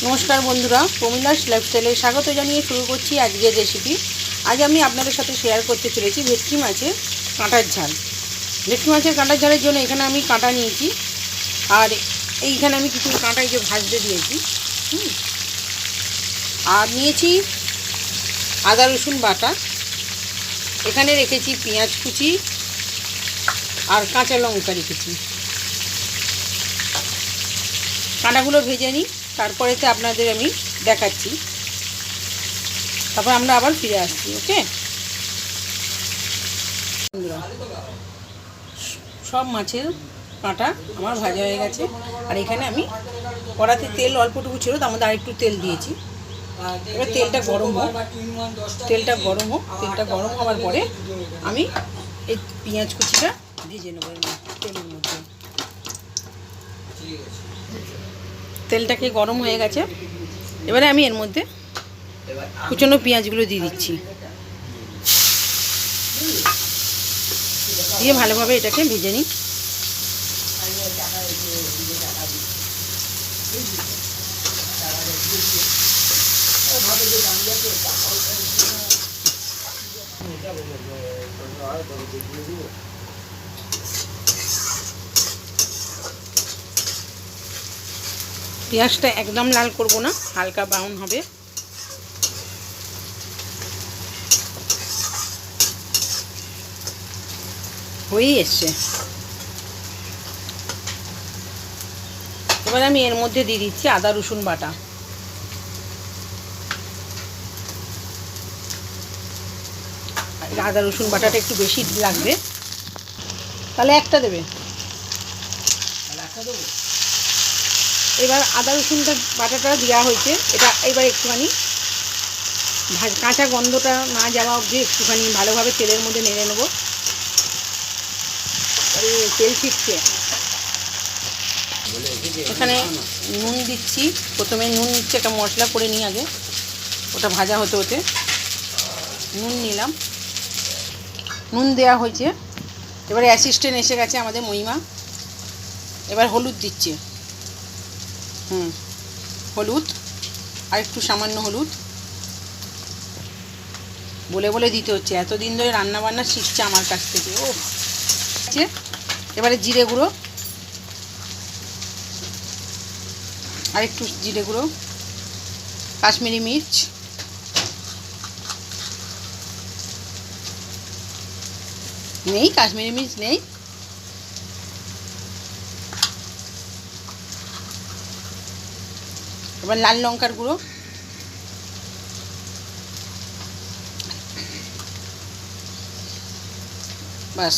नमस्कार बंधुरा प्रमिलास लाइफस्टाइले स्वागत जानिए शुरू करছি আজকের রেসিপি। आज আমি আপনাদের সাথে শেয়ার করতে চলেছি ভেটকি মাছের কাঁটার ঝাল। ভেটকি মাছের কাঁটার ঝালের জন্য এখানে আমি কাঁটা নিয়েছি আর এইখানে আমি কিছু কাঁটা যে ভাজতে দিয়েছি আর নিয়েছি আদা রসুন বাটা, এখানে রেখেছি পেঁয়াজ কুচি আর কাঁচা লঙ্কা রেখেছি। কাঁটাগুলো ভেজে নিই, তারপরেতে আপনাদের আমি দেখাচ্ছি, তারপর আমরা আবার ফিরে আসছি। ওকে, সব মাছের কাঁটা আমার ভাজা হয়ে গেছে আর এখানে আমি কড়াতে তেল অল্পটুকু ছিল, তার মধ্যে আরেকটু তেল দিয়েছি। এবার তেলটা গরম হোক, তেলটা গরম হওয়ার পরে আমি এই পেঁয়াজ কুচিটা ভেজে নেবো তেলের মধ্যে। তেলটাকে গরম হয়ে গেছে, এবারে আমি এর মধ্যে কুচনো পেঁয়াজগুলো দিয়ে দিচ্ছি, দিয়ে ভালোভাবে এটাকে ভেজে নিই। পেঁয়াজটা একদম লাল করব না, হালকা ব্রাউন হবে। হয়েই এসছে, এবার আমি এর মধ্যে দিয়ে দিচ্ছি আদা রসুন বাটা। আদা রসুন বাটাটা একটু বেশি লাগবে, তাহলে একটা দেবে। এবার আদা রসুনটা বাটাটা দেওয়া হয়েছে, এটা এবার একটুখানি কাঁচা গন্ধটা না যাওয়া অবধি একটুখানি ভালোভাবে তেলের মধ্যে নেড়ে নেবো। তেল ছিটছে, এখানে নুন দিচ্ছি। প্রথমে নুন নিচ্ছে, একটা মশলা করে নিই আগে, ওটা ভাজা হতে হতে নুন নিলাম। নুন দেওয়া হয়েছে, এবারে অ্যাসিস্ট্যান্ট এসে গেছে আমাদের মহিমা। এবার হলুদ দিচ্ছে, হলুদ আর একটু সামান্য হলুদ বলে বলে দিতে হচ্ছে, এতদিন ধরে রান্না বান্না শিখছে আমার কাছ থেকে। ও এবারে জিরে গুঁড়ো আর একটু জিরে গুঁড়ো, কাশ্মীরি মির্চ, নেই কাশ্মীরি মির্চ নেই, এবার লাল লঙ্কার গুঁড়ো, বাস।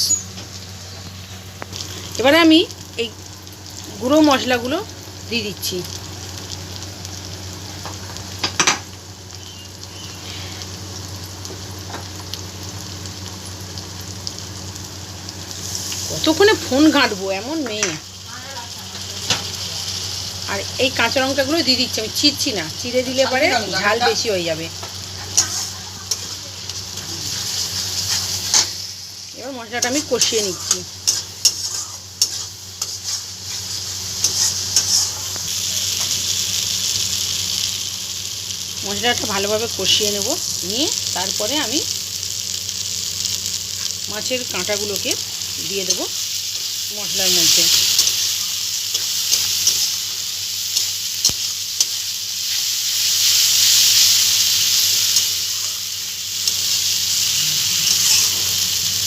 এবারে আমি এই গুঁড়ো মশলাগুলো দিয়ে দিচ্ছি। কতক্ষণে ফোন ঘাঁটবো, এমন মেয়ে। আর এই কাঁচা লঙ্কাগুলো দিয়ে দিচ্ছি, আমি চিরছি না, চিড়ে দিলে পরে ঝাল বেশি হয়ে যাবে। এবার মশলাটা আমি কষিয়ে নিচ্ছি। মশলাটা ভালোভাবে কষিয়ে নেব, নিয়ে তারপরে আমি মাছের কাঁটাগুলোকে দিয়ে দেবো মশলার মধ্যে।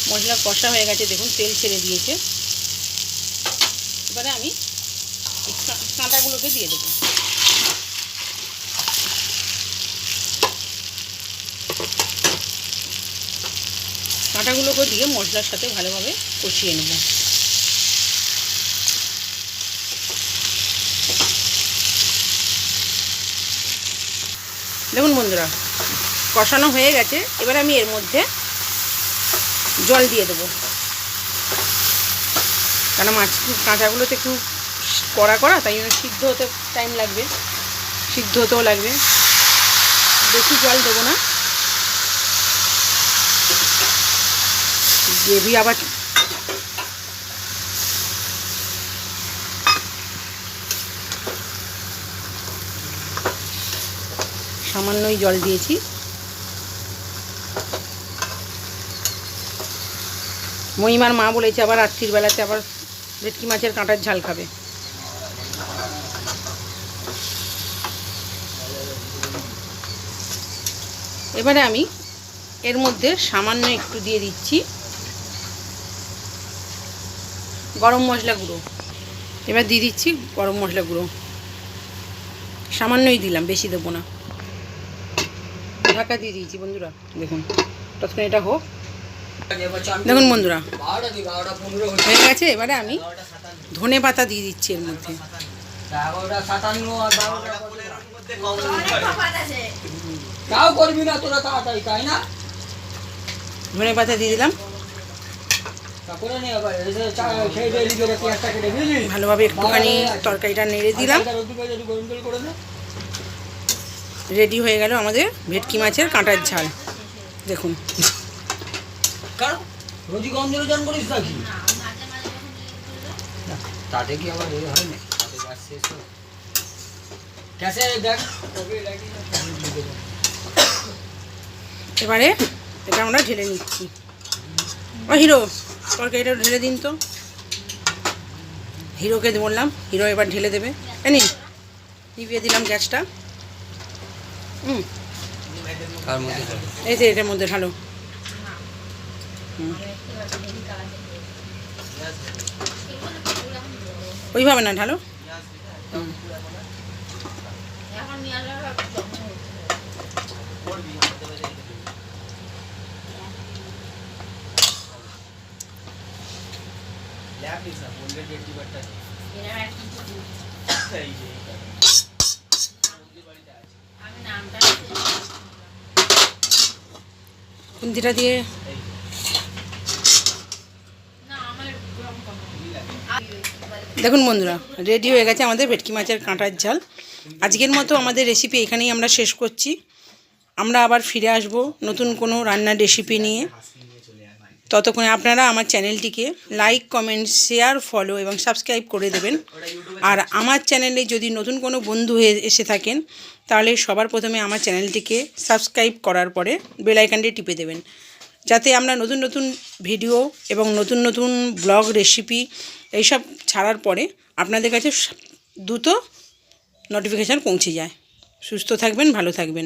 মশলা কষা হয়ে গেছে, দেখুন তেল ছেড়ে দিয়েছে। এবারে আমি এই কাঁটাগুলোকে দিয়ে দেবো। কাঁটাগুলোকে দিয়ে মশলার সাথে ভালোভাবে কষিয়ে নেব। দেখুন বন্ধুরা, কষানো হয়ে গেছে, এবার আমি এর মধ্যে জল দিয়ে দেবো, কারণ মাছ কাঁটাগুলোতে একটু কড়া কড়া, তাই জন্য সিদ্ধ হতে টাইম লাগবে, সিদ্ধ হতেও লাগবে। বেশি জল দেবো না, গ্রেভি আবার সামান্যই জল দিয়েছি। মহিমার মা বলেছে আবার রাত্রির বেলাতে আবার ভেটকি মাছের কাঁটার ঝাল খাবে। এবারে আমি এর মধ্যে সামান্য একটু দিয়ে দিচ্ছি গরম মশলা গুঁড়ো। এবার দিয়ে দিচ্ছি গরম মশলা গুঁড়ো, সামান্যই দিলাম, বেশি দেবো না। ঢাকা দিয়ে দিয়েছি বন্ধুরা, দেখুন ততক্ষণ এটা হোক। দেখুন বন্ধুরা হয়ে গেছে। এবারে আমি ধনে পাতা দিয়ে দিচ্ছি এর মধ্যে। ধনে পাতা দিয়ে দিলাম, ভালোভাবে একটুখানি তরকারিটা নেড়ে দিলাম। রেডি হয়ে গেল আমাদের ভেটকি মাছের কাঁটার ঝাল। দেখুন এবারে এটা আমরা ঢেলে নিচ্ছি। ও হিরো, তরকারিটা ঢেলে দিন তো। হিরোকে বললাম, হিরো এবার ঢেলে দেবে। নিন, নিভিয়ে দিলাম গ্যাসটা। এই যে এটার মধ্যে ঢালো। ওইভাবে না, ঢালো। খুন্তিটা দিয়ে দেখুন বন্ধুরা, রেডি হয়ে গেছে আমাদের ভেটকি মাছের কাঁটার ঝাল। আজকের মতো আমাদের রেসিপি এখানেই আমরা শেষ করছি। আমরা আবার ফিরে আসব নতুন কোনো রান্নার রেসিপি নিয়ে। ততক্ষণে আপনারা আমার চ্যানেলটিকে লাইক, কমেন্ট, শেয়ার, ফলো এবং সাবস্ক্রাইব করে দেবেন। আর আমার চ্যানেলে যদি নতুন কোনো বন্ধু হয়ে এসে থাকেন তাহলে সবার প্রথমে আমার চ্যানেলটিকে সাবস্ক্রাইব করার পরে বেল আইকনটি টিপে দেবেন, যাতে আমরা নতুন নতুন ভিডিও এবং নতুন নতুন ব্লগ, রেসিপি এইসব ছাড়ার পরে আপনাদের কাছে দ্রুত নোটিফিকেশান পৌঁছে যায়। সুস্থ থাকবেন, ভালো থাকবেন।